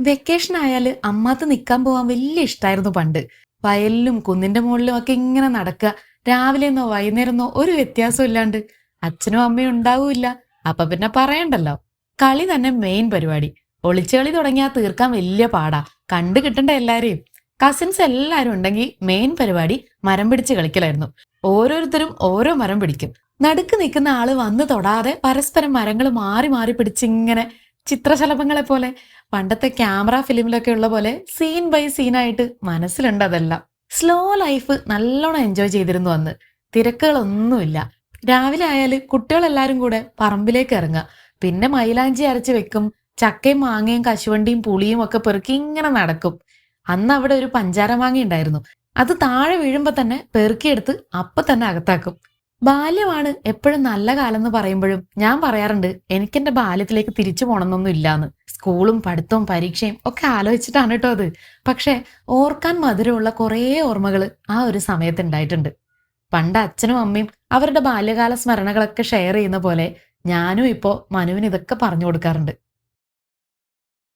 Vacation ആയാല് അമ്മാത്ത് നിക്കാൻ പോവാൻ വലിയ ഇഷ്ടായിരുന്നു പണ്ട്. വയലിലും കുന്നിന്റെ മുകളിലും ഒക്കെ ഇങ്ങനെ നടക്കുക. രാവിലെന്നോ വൈകുന്നേരന്നോ ഒരു വ്യത്യാസം ഇല്ലാണ്ട്. അച്ഛനും അമ്മയും ഉണ്ടാവൂല്ല. അപ്പൊ പിന്നെ പറയണ്ടല്ലോ. കളി തന്നെ മെയിൻ പരിപാടി. ഒളിച്ചുകളി തുടങ്ങിയാ തീർക്കാൻ വലിയ പാടാ. കണ്ടു കിട്ടണ്ട എല്ലാരെയും. കസിൻസ് എല്ലാരും ഉണ്ടെങ്കിൽ മെയിൻ പരിപാടി മരം പിടിച്ച് കളിക്കലായിരുന്നു. ഓരോരുത്തരും ഓരോ മരം പിടിക്കും. നടുക്ക് നിൽക്കുന്ന ആള് വന്ന് തൊടാതെ പരസ്പരം മരങ്ങൾ മാറി മാറി പിടിച്ചിങ്ങനെ ചിത്രശലഭങ്ങളെ പോലെ. പണ്ടത്തെ ക്യാമറ ഫിലിമിലൊക്കെ ഉള്ള പോലെ സീൻ ബൈ സീനായിട്ട് മനസ്സിലുണ്ട് അതെല്ലാം. സ്ലോ ലൈഫ് നല്ലോണം എൻജോയ് ചെയ്തിരുന്നു അന്ന്. തിരക്കുകളൊന്നുമില്ല. രാവിലെ ആയാല് കുട്ടികളെല്ലാരും കൂടെ പറമ്പിലേക്ക് ഇറങ്ങുക. പിന്നെ മൈലാഞ്ചി അരച്ച് വെക്കും. ചക്കയും മാങ്ങയും കശുവണ്ടിയും പുളിയും ഒക്കെ പെറുക്കി ഇങ്ങനെ നടക്കും. അന്ന് അവിടെ ഒരു പഞ്ചാര മാങ്ങ ഉണ്ടായിരുന്നു. അത് താഴെ വീഴുമ്പോ തന്നെ പെറുക്കിയെടുത്ത് അപ്പൊ തന്നെ അകത്താക്കും. ബാല്യമാണ് എപ്പോഴും നല്ല കാലം എന്ന് പറയുമ്പോഴും ഞാൻ പറയാറുണ്ട് എനിക്കെന്റെ ബാല്യത്തിലേക്ക് തിരിച്ചു പോണമെന്നൊന്നും ഇല്ലാന്ന്. സ്കൂളും പഠിത്തവും പരീക്ഷയും ഒക്കെ ആലോചിച്ചിട്ടാണ് കേട്ടോ അത്. പക്ഷെ ഓർക്കാൻ മധുരമുള്ള കുറേ ഓർമ്മകൾ ആ ഒരു സമയത്ത് ഉണ്ടായിട്ടുണ്ട്. പണ്ട് അച്ഛനും അമ്മയും അവരുടെ ബാല്യകാല സ്മരണകളൊക്കെ ഷെയർ ചെയ്യുന്ന പോലെ ഞാനും ഇപ്പോ മനുവിന് ഇതൊക്കെ പറഞ്ഞു കൊടുക്കാറുണ്ട്.